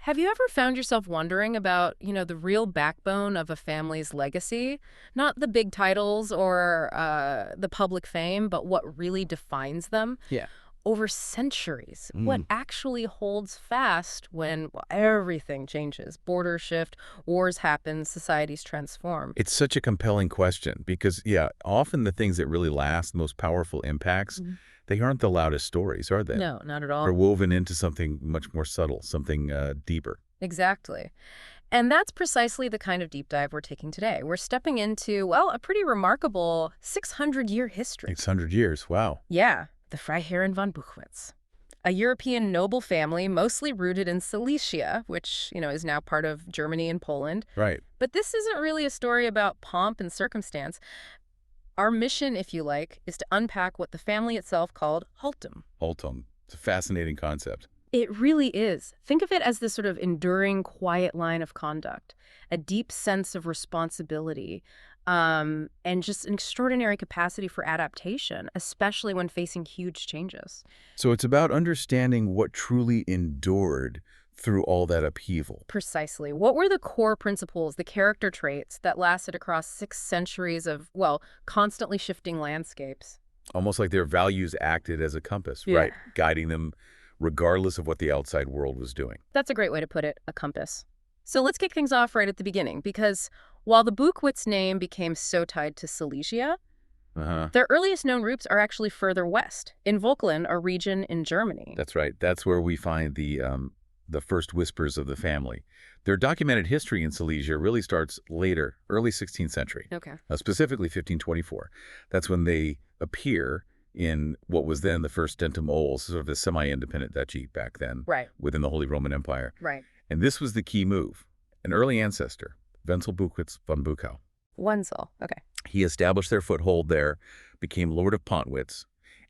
Have you ever found yourself wondering about, the real backbone of a family's legacy? Not the big titles or the public fame, but what really defines them? Yeah. Over centuries, what Mm. actually holds fast when everything changes? Borders shift, wars happen, societies transform. It's such a compelling question because, yeah, often the things that really last, the most powerful impacts, Mhm. they aren't the loudest stories, are they? No, not at They're all. woven into something much more subtle, something deeper. Exactly. And that's precisely the kind of deep dive we're taking today. We're stepping into, well, a pretty remarkable 600-year history. 600 years, wow. Yeah, the Freiherren von Buchwitz, a European noble family mostly rooted in Silesia, which, is now part of Germany and Poland. Right. But this isn't really a story about pomp and circumstance. Our mission, if you like, is to unpack what the family itself called Haltum. Holton. It's a fascinating concept. It really is. Think of it as this sort of enduring, quiet line of conduct, a deep sense of responsibility, and just an extraordinary capacity for adaptation, especially when facing huge changes. So it's about understanding what truly endured through all that upheaval. Precisely. What were the core principles, the character traits that lasted across 6 centuries of, well, constantly shifting landscapes? Almost like their values acted as a compass, Yeah. right? Guiding them regardless of what the outside world was doing. That's a great way to put it, a compass. So let's kick things off right at the beginning, because while the Buchwitz name became so tied to Silesia, Uh-huh. their earliest known roots are actually further west, in Vogtland, a region in Germany. That's right. That's where we find the first whispers of the family. Their documented history in Silesia really starts later, early 16th century, Okay. specifically 1524. That's when they appear in what was then the first Dentum Ols, sort of a semi-independent duchy back then Right, within the Holy Roman Empire. right. And this was the key move. An early ancestor, Wenzel Buchwitz von Buchow. Wenzel. Okay. He established their foothold there, became Lord of Pontwitz,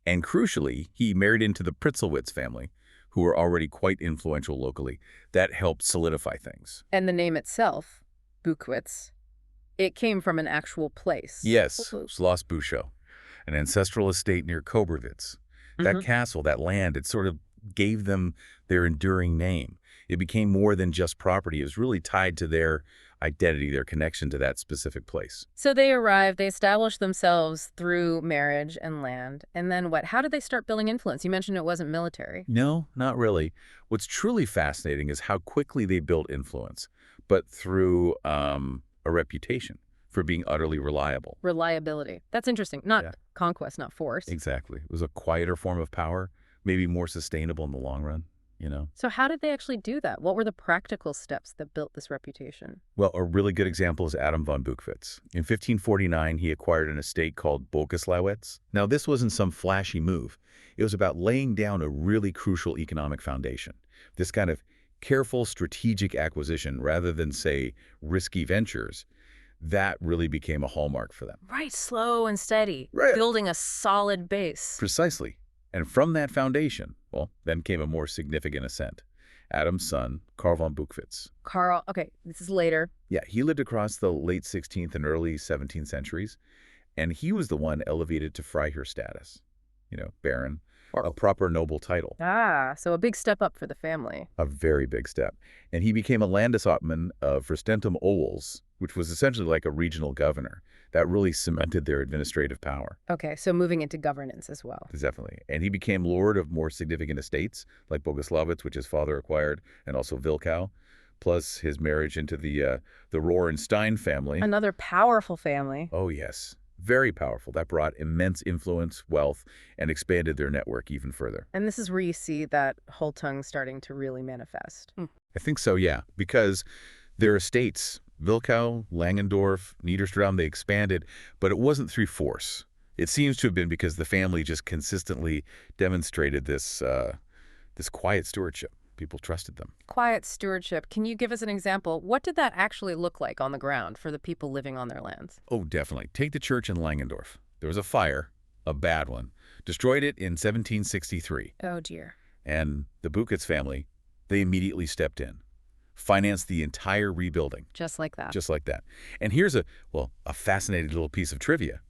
and crucially, he married into the Pritzelwitz family, who were already quite influential locally. That helped solidify things. And the name itself, Buchwitz, it came from an actual place. Yes, Schloss Buchow, an ancestral estate near Koberwitz. That Mhm. castle, that land, it sort of gave them their enduring name. It became more than just property. It was really tied to their identity, their connection to that specific place. So they arrived, they established themselves through marriage and land. And then what? How did they start building influence? You mentioned it wasn't military. No, not really. What's truly fascinating is how quickly they built influence, but through a reputation for being utterly reliable. Reliability. That's interesting. Not Yeah. conquest, not force. Exactly. It was a quieter form of power, maybe more sustainable in the long run, So how did they actually do that? What were the practical steps that built this reputation? Well, a really good example is Adam von Buchwitz. In 1549, he acquired an estate called Bogislawitz. Now, this wasn't some flashy move. It was about laying down a really crucial economic foundation. This kind of careful, strategic acquisition, rather than, say, risky ventures, that really became a hallmark for them. Right, slow and steady. Right. Building a solid base. Precisely. And from that foundation, well, then came a more significant ascent. Adam's son, Karl von Buchwitz. Carl, okay, this is later. Yeah, he lived across the late 16th and early 17th centuries, and he was the one elevated to Freiherr status. Baron, a proper noble title. Ah, so a big step up for the family. A very big step. And he became a Landeshauptmann of Fürstentum Ols, which was essentially like a regional governor. That really cemented their administrative power. Okay, so moving into governance as well. Definitely. And he became lord of more significant estates, like Bogislawitz, which his father acquired, and also Wilkow, plus his marriage into the Rohrenstein family. Another powerful family. Oh, yes. Very powerful. That brought immense influence, wealth, and expanded their network even further. And this is where you see that Holtung starting to really manifest. I think so, yeah, because their estates, Wilkow, Langendorf, Niederstraum, they expanded, but it wasn't through force. It seems to have been because the family just consistently demonstrated this quiet stewardship. People trusted them. Quiet stewardship. Can you give us an example? What did that actually look like on the ground for the people living on their lands? Oh, definitely. Take the church in Langendorf. There was a fire, a bad one. Destroyed it in 1763. Oh, dear. And the Buchwitz family, they immediately stepped in, financed the entire rebuilding. Just like that. Just like that. And here's a fascinating little piece of trivia.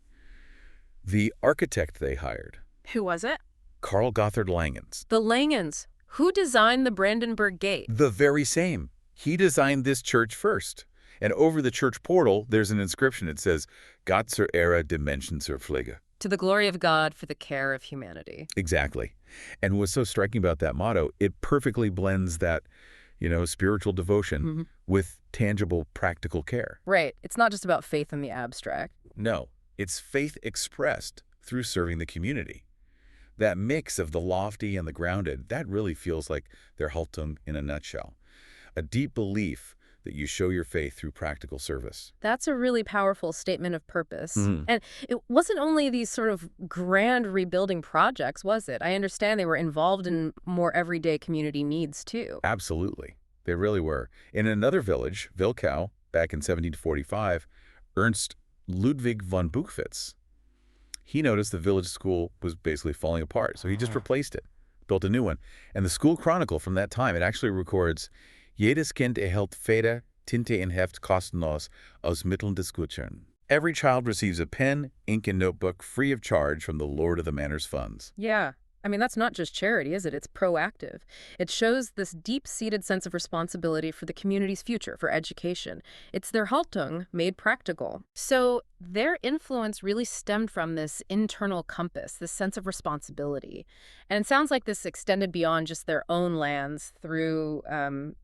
The architect they hired, Who was it? Karl Gotthard Langens. The Langens. Who designed the Brandenburg Gate? The very same. He designed this church first. And over the church portal, there's an inscription. It says, Gott zur Ehre der Menschen zur Pflege. To the glory of God for the care of humanity. Exactly. And what's so striking about that motto, it perfectly blends that, spiritual devotion with tangible, practical care. Right. It's not just about faith in the abstract. No, it's faith expressed through serving the community. That mix of the lofty and the grounded, that really feels like their Haltung in a nutshell. A deep belief that you show your faith through practical service. That's a really powerful statement of purpose. Mhm. And it wasn't only these sort of grand rebuilding projects, was it? I understand they were involved in more everyday community needs, too. Absolutely. They really were. In another village, Wilkau, back in 1745, Ernst Ludwig von Buchwitz, he noticed the village school was basically falling apart, so he just replaced it, built a new one. And the school chronicle from that time, it actually records, Jedes Kind erhält Feder, Tinte und Heft kostenlos aus Mitteln des Gutschein. Every child receives a pen, ink, and notebook free of charge from the Lord of the Manor's funds. Yeah. I mean, that's not just charity, is it? It's proactive. It shows this deep-seated sense of responsibility for the community's future, for education. It's their Haltung made practical. So their influence really stemmed from this internal compass, this sense of responsibility. And it sounds like this extended beyond just their own lands through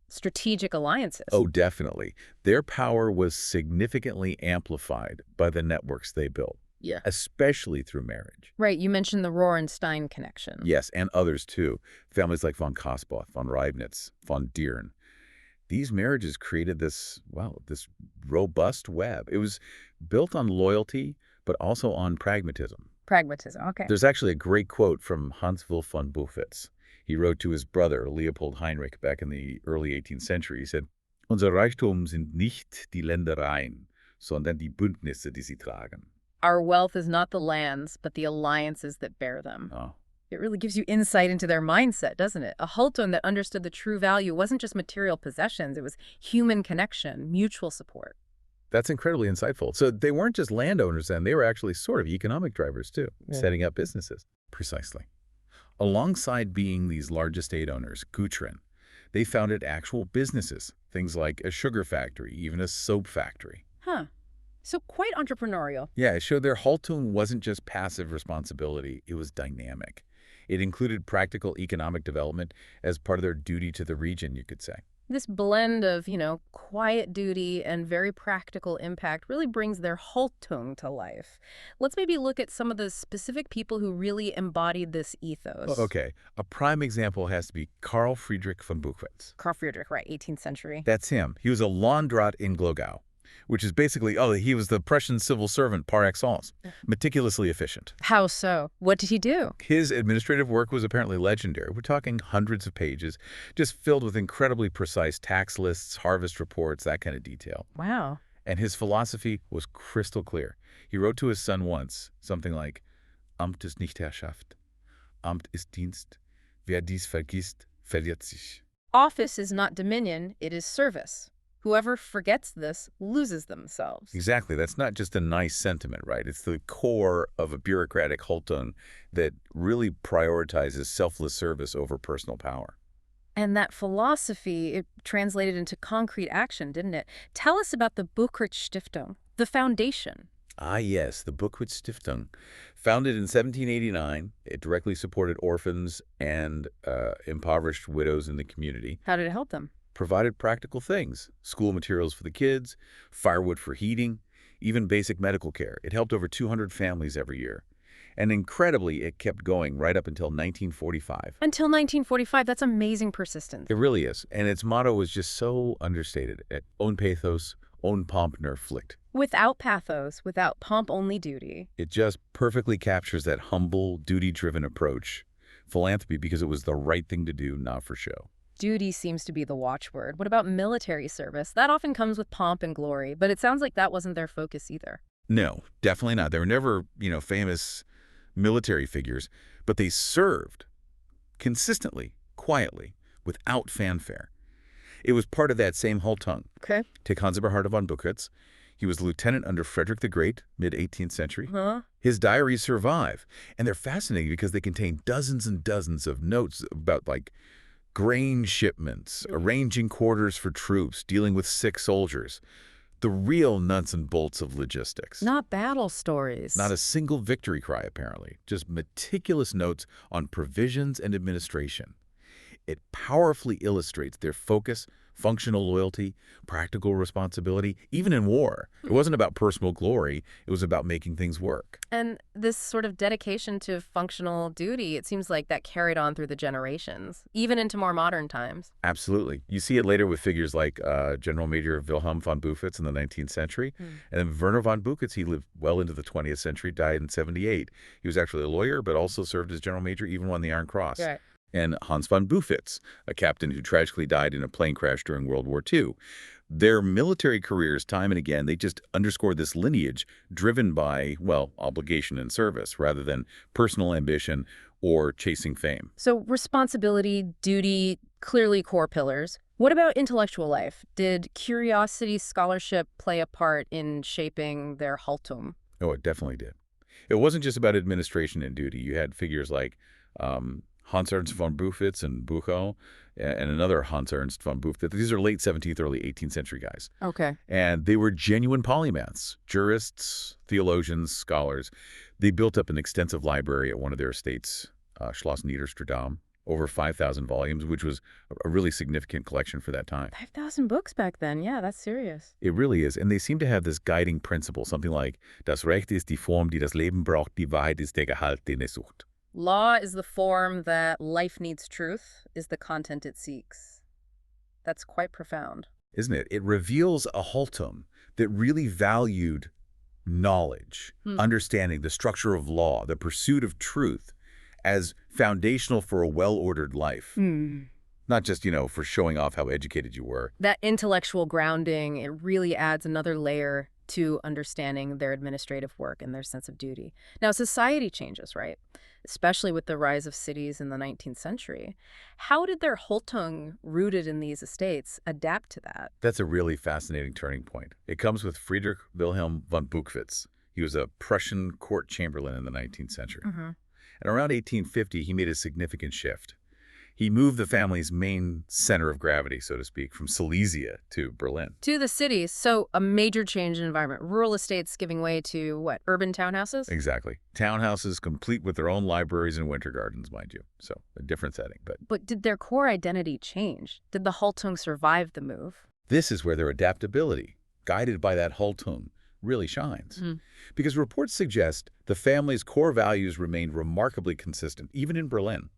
strategic alliances. Oh, definitely. Their power was significantly amplified by the networks they built. Yeah. Especially through marriage. Right, you mentioned the Rohrenstein connection. Yes, and others too. Families like von Kosboth, von Reibnitz, von Dieren. These marriages created this robust web. It was built on loyalty, but also on pragmatism. Pragmatism, okay. There's actually a great quote from Hans Wilhelm von Buchwitz. He wrote to his brother, Leopold Heinrich, back in the early 18th century. He said, Unser Reichtum sind nicht die Ländereien, sondern die Bündnisse, die sie tragen. Our wealth is not the lands, but the alliances that bear them. Oh. It really gives you insight into their mindset, doesn't it? A Haltung that understood the true value wasn't just material possessions, it was human connection, mutual support. That's incredibly insightful. So they weren't just landowners then, they were actually sort of economic drivers too, setting up businesses. Precisely. Alongside being these large estate owners, Gutschein, they founded actual businesses, things like a sugar factory, even a soap factory. Huh. So quite entrepreneurial. Yeah, it showed their Haltung wasn't just passive responsibility, it was dynamic. It included practical economic development as part of their duty to the region, you could say. This blend of, quiet duty and very practical impact really brings their Haltung to life. Let's maybe look at some of the specific people who really embodied this ethos. Okay, a prime example has to be Carl Friedrich von Buchwitz. Carl Friedrich, right, 18th century. That's him. He was a Landrat in Glogau, which is basically, he was the Prussian civil servant par excellence, meticulously efficient. How so? What did he do? His administrative work was apparently legendary. We're talking hundreds of pages, just filled with incredibly precise tax lists, harvest reports, that kind of detail. Wow. And his philosophy was crystal clear. He wrote to his son once, something like, Amt ist nicht Herrschaft, Amt ist Dienst, wer dies vergisst, verliert sich. Office is not dominion, it is service. Whoever forgets this loses themselves. Exactly. That's not just a nice sentiment, right? It's the core of a bureaucratic Haltung that really prioritizes selfless service over personal power. And that philosophy, it translated into concrete action, didn't it? Tell us about the Buchwitz Stiftung, the foundation. Ah, yes, the Buchwitz Stiftung. Founded in 1789, it directly supported orphans and impoverished widows in the community. How did it help them? Provided practical things, school materials for the kids, firewood for heating, even basic medical care. It helped over 200 families every year. And incredibly, it kept going right up until 1945. Until 1945, that's amazing persistence. It really is. And its motto was just so understated. Ohne Pathos, ohne Pomp nur Pflicht. Without pathos, without pomp-only duty. It just perfectly captures that humble, duty-driven approach. Philanthropy because it was the right thing to do, not for show. Duty seems to be the watchword. What about military service? That often comes with pomp and glory, but it sounds like that wasn't their focus either. No, definitely not. They were never, famous military figures, but they served consistently, quietly, without fanfare. It was part of that same Haltung. Okay. Take Hans Eberhard von Buchwitz. He was lieutenant under Frederick the Great, mid-18th century. His diaries survive, and they're fascinating because they contain dozens and dozens of notes about, Grain shipments, arranging quarters for troops, dealing with sick soldiers. The real nuts and bolts of logistics. Not battle Not stories. a single victory cry, apparently. Just meticulous notes on provisions and administration. It powerfully illustrates their focus, functional loyalty, practical responsibility, even in war. It wasn't about personal glory. It was about making things work. And this sort of dedication to functional duty, it seems like that carried on through the generations, even into more modern times. Absolutely. You see it later with figures like General Major Wilhelm von Buchwitz in the 19th century. Hmm. And then Werner von Buchwitz, he lived well into the 20th century, died in 78. He was actually a lawyer, but also served as General Major, even won the Iron Cross. Right. And Hans von Buchwitz, a captain who tragically died in a plane crash during World War II. Their military careers, time and again, they just underscore this lineage driven by, well, obligation and service rather than personal ambition or chasing fame. So responsibility, duty, clearly core pillars. What about intellectual life? Did curiosity, scholarship play a part in shaping their Haltung? Oh, it definitely did. It wasn't just about administration and duty. You had figures like Hans Ernst von Buchwitz and Buchau, and another Hans Ernst von Buchwitz. These are late 17th, early 18th century guys. Okay. And they were genuine polymaths, jurists, theologians, scholars. They built up an extensive library at one of their estates, Schloss Niederstradam, over 5,000 volumes, which was a really significant collection for that time. 5,000 books back then. Yeah, that's serious. It really is. And they seem to have this guiding principle, something like, Das Recht ist die Form, die das Leben braucht, die Wahrheit ist der Gehalt, den es sucht. Law is the form that life needs, truth is the content it seeks. That's quite profound. Isn't it? It reveals a Haltum that really valued knowledge, understanding the structure of law, the pursuit of truth as foundational for a well-ordered life. Not just, for showing off how educated you were. That intellectual grounding, it really adds another layer to understanding their administrative work and their sense of duty. Now, society changes, right? Especially with the rise of cities in the 19th century. How did their Haltung, rooted in these estates, adapt to that? That's a really fascinating turning point. It comes with Friedrich Wilhelm von Buchwitz. He was a Prussian court chamberlain in the 19th century. And around 1850, he made a significant shift. He moved the family's main center of gravity, so to speak, from Silesia to Berlin. To the cities, so a major change in environment. Rural estates giving way to, what, urban townhouses? Exactly. Townhouses complete with their own libraries and winter gardens, mind you. So a different setting. But did their core identity change? Did the Haltung survive the move? This is where their adaptability, guided by that Haltung, really shines. Because reports suggest the family's core values remained remarkably consistent, even in Berlin.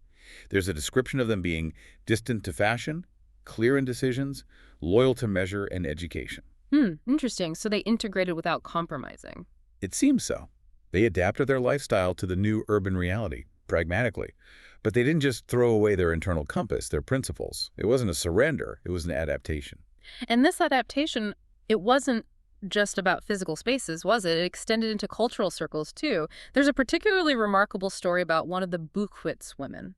There's a description of them being distant to fashion, clear in decisions, loyal to measure and education. Interesting. So they integrated without compromising. It seems so. They adapted their lifestyle to the new urban reality, pragmatically. But they didn't just throw away their internal compass, their principles. It wasn't a surrender. It was an adaptation. And this adaptation, it wasn't just about physical spaces, was it? It extended into cultural circles, too. There's a particularly remarkable story about one of the Buchwitz women.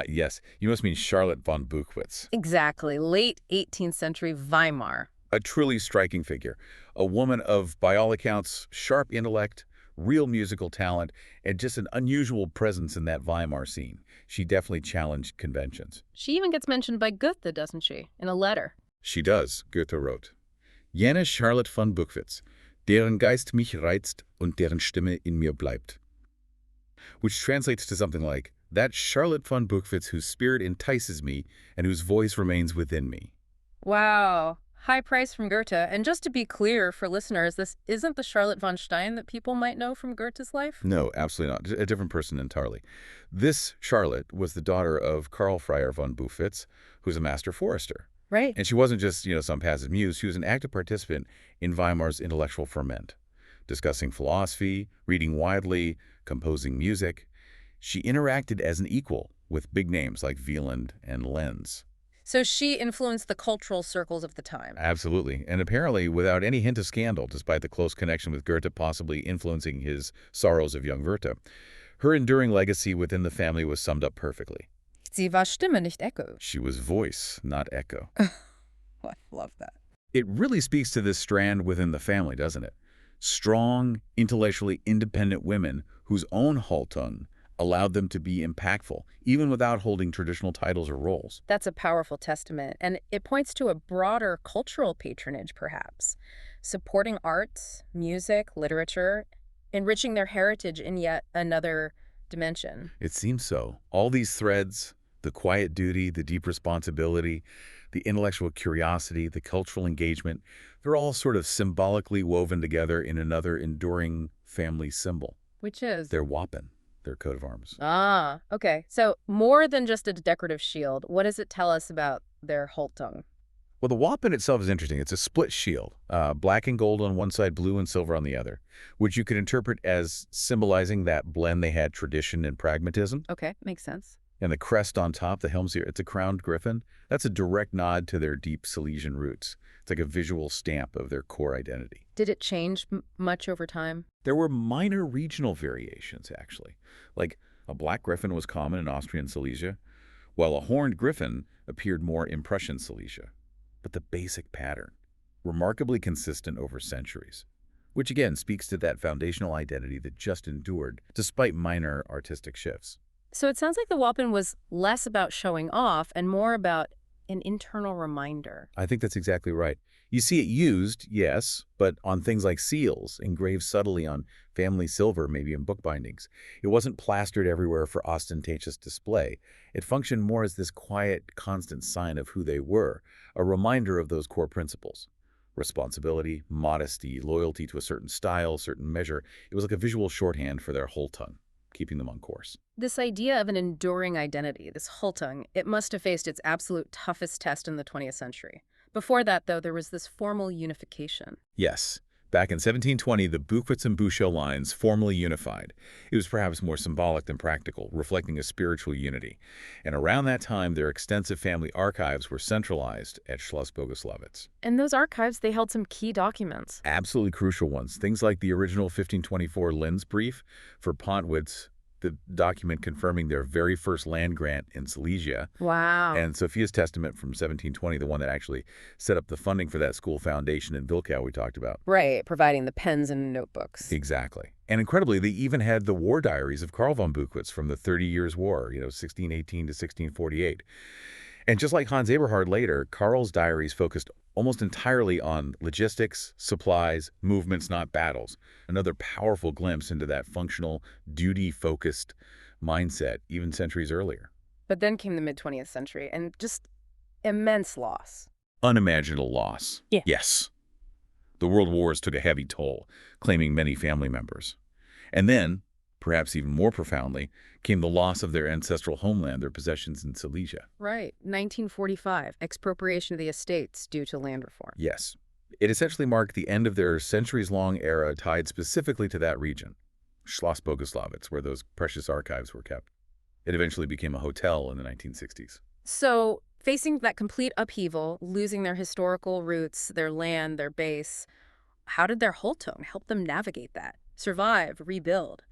Yes. You must mean Charlotte von Buchwitz. Exactly. Late 18th century Weimar. A truly striking figure. A woman of, by all accounts, sharp intellect, real musical talent, and just an unusual presence in that Weimar scene. She definitely challenged conventions. She even gets mentioned by Goethe, doesn't she, in a letter? She does, Goethe wrote. Jene Charlotte von Buchwitz, deren Geist mich reizt und deren Stimme in mir bleibt. Which translates to something like, that Charlotte von Buchwitz whose spirit entices me and whose voice remains within me. Wow. High praise from Goethe. And just to be clear for listeners, this isn't the Charlotte von Stein that people might know from Goethe's life? No, absolutely not. A different person entirely. This Charlotte was the daughter of Karl Freiherren von Buchwitz, who's a master forester. Right. And she wasn't just, some passive muse. She was an active participant in Weimar's intellectual ferment, discussing philosophy, reading widely, composing music. She interacted as an equal with big names like Wieland and Lenz. So she influenced the cultural circles of the time. Absolutely. And apparently without any hint of scandal, despite the close connection with Goethe possibly influencing his Sorrows of Young Werther. Her enduring legacy within the family was summed up perfectly. Sie war Stimme, nicht Echo. She was voice, not echo. I love that. It really speaks to this strand within the family, doesn't it? Strong, intellectually independent women whose own Haltung, allowed them to be impactful, even without holding traditional titles or roles. That's a powerful testament, and it points to a broader cultural patronage, perhaps, supporting arts, music, literature, enriching their heritage in yet another dimension. It seems so. All these threads, the quiet duty, the deep responsibility, the intellectual curiosity, the cultural engagement, they're all sort of symbolically woven together in another enduring family symbol. Which is? Their wappen, their coat of arms. Ah, okay. So more than just a decorative shield, what does it tell us about their Haltung? Well, the wappen itself is interesting. It's a split shield, black and gold on one side, blue and silver on the other, which you could interpret as symbolizing that blend they had tradition and pragmatism. Okay, makes sense. And the crest on top, the helm's here, it's a crowned griffin. That's a direct nod to their deep Silesian roots. It's like a visual stamp of their core identity. Did it change much over time? There were minor regional variations, actually. Like a black griffin was common in Austrian Silesia, while a horned griffin appeared more in Prussian Silesia. But the basic pattern, remarkably consistent over centuries, which again speaks to that foundational identity that just endured despite minor artistic shifts. So it sounds like the wappen was less about showing off and more about an internal reminder. I think that's exactly right. You see it used, yes, but on things like seals, engraved subtly on family silver, maybe in bookbindings. It wasn't plastered everywhere for ostentatious display. It functioned more as this quiet, constant sign of who they were, a reminder of those core principles. Responsibility, modesty, loyalty to a certain style, certain measure. It was like a visual shorthand for their whole tongue, keeping them on course. This idea of an enduring identity, this Haltung, it must have faced its absolute toughest test in the 20th century. Before that, though, there was this formal unification. Yes. Back in 1720, the Buchwitz and Buchau lines formally unified. It was perhaps more symbolic than practical, reflecting a spiritual unity. And around that time, their extensive family archives were centralized at Schloss Boguslawitz. And those archives, they held some key documents. Absolutely crucial ones. Things like the original 1524 Linz brief for Pontwitz, the document confirming their very first land grant in Silesia. Wow. And Sophia's Testament from 1720, the one that actually set up the funding for that school foundation in Wilkow we talked about. Right, providing the pens and notebooks. Exactly. And incredibly, they even had the war diaries of Karl von Buchwitz from the 30 Years' War, 1618 to 1648. And just like Hans Eberhard later, Karl's diaries focused almost entirely on logistics, supplies, movements, not battles. Another powerful glimpse into that functional, duty-focused mindset even centuries earlier. But then came the mid-20th century and just immense loss. Unimaginable loss. Yeah. Yes. The world wars took a heavy toll, claiming many family members. And then, perhaps even more profoundly, came the loss of their ancestral homeland, their possessions in Silesia. Right. 1945, expropriation of the estates due to land reform. Yes. It essentially marked the end of their centuries-long era tied specifically to that region, Schloss Boguslawitz, where those precious archives were kept. It eventually became a hotel in the 1960s. So, facing that complete upheaval, losing their historical roots, their land, their base, how did their Haltung help them navigate that, survive, rebuild?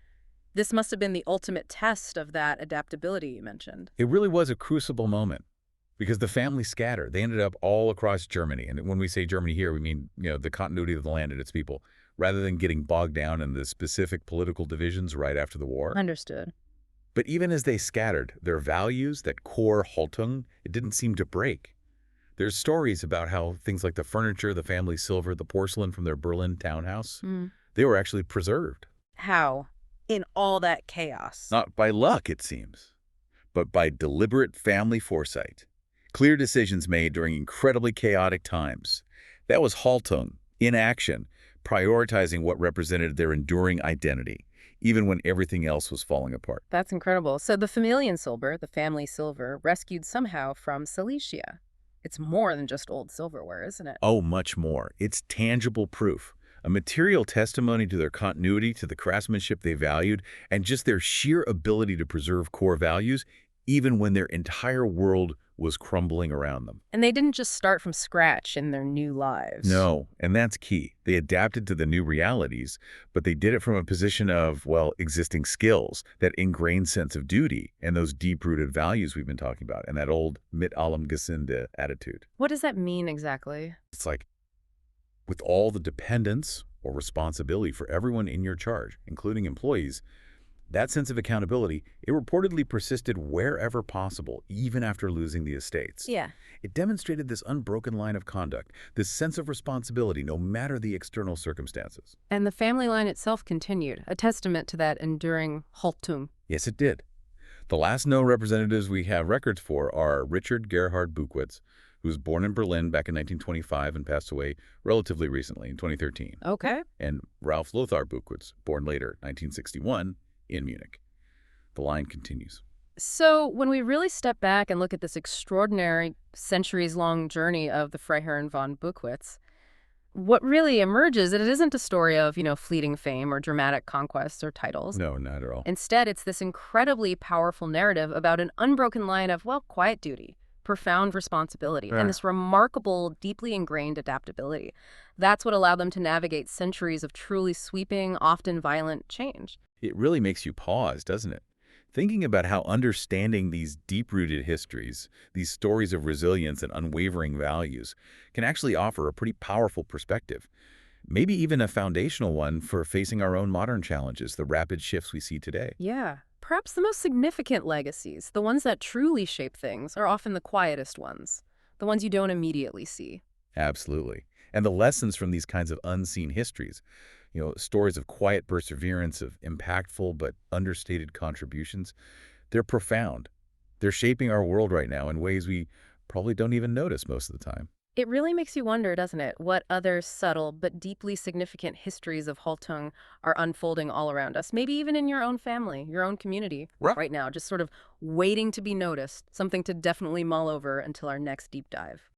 This must have been the ultimate test of that adaptability you mentioned. It really was a crucible moment because the family scattered. They ended up all across Germany. And when we say Germany here, we mean, the continuity of the land and its people, rather than getting bogged down in the specific political divisions right after the war. Understood. But even as they scattered, their values, that core Haltung, it didn't seem to break. There's stories about how things like the furniture, the family silver, the porcelain from their Berlin townhouse, they were actually preserved. How? In all that chaos. Not by luck, it seems, but by deliberate family foresight. Clear decisions made during incredibly chaotic times. That was Haltung, in action, prioritizing what represented their enduring identity, even when everything else was falling apart. That's incredible. So the Familiensilber, the family silver, rescued somehow from Silesia. It's more than just old silverware, isn't it? Oh, much more. It's tangible proof. A material testimony to their continuity, to the craftsmanship they valued, and just their sheer ability to preserve core values, even when their entire world was crumbling around them. And they didn't just start from scratch in their new lives. No, and that's key. They adapted to the new realities, but they did it from a position of, existing skills, that ingrained sense of duty, and those deep-rooted values we've been talking about, and that old mit allem Gesinde attitude. What does that mean exactly? It's like, with all the dependence or responsibility for everyone in your charge, including employees, That sense of accountability, it reportedly persisted wherever possible, even after losing the estates. Yeah. It demonstrated this unbroken line of conduct, this sense of responsibility, no matter the external circumstances. And the family line itself continued, a testament to that enduring Haltung. Yes, it did. The last known representatives we have records for are Richard Gerhard Buchwitz, who was born in Berlin back in 1925 and passed away relatively recently in 2013, Okay. and Ralph Lothar Buchwitz, born later, 1961, in Munich. The line continues. So when we really step back and look at this extraordinary centuries-long journey of the Freiherren von Buchwitz, what really emerges, it isn't a story of, fleeting fame or dramatic conquests or titles. No, not at all. Instead, it's this incredibly powerful narrative about an unbroken line of, well, quiet duty, profound responsibility, and Yeah. this remarkable, deeply ingrained adaptability. That's what allowed them to navigate centuries of truly sweeping, often violent change. It really makes you pause, doesn't it? Thinking about how understanding these deep-rooted histories, these stories of resilience and unwavering values, can actually offer a pretty powerful perspective. Maybe even a foundational one for facing our own modern challenges, the rapid shifts we see today. Yeah. Perhaps the most significant legacies, the ones that truly shape things, are often the quietest ones, the ones you don't immediately see. Absolutely. And the lessons from these kinds of unseen histories, stories of quiet perseverance, of impactful but understated contributions, they're profound. They're shaping our world right now in ways we probably don't even notice most of the time. It really makes you wonder, doesn't it, what other subtle but deeply significant histories of Haltung are unfolding all around us, maybe even in your own family, your own community Right. right now, just sort of waiting to be noticed, something to definitely mull over until our next deep dive.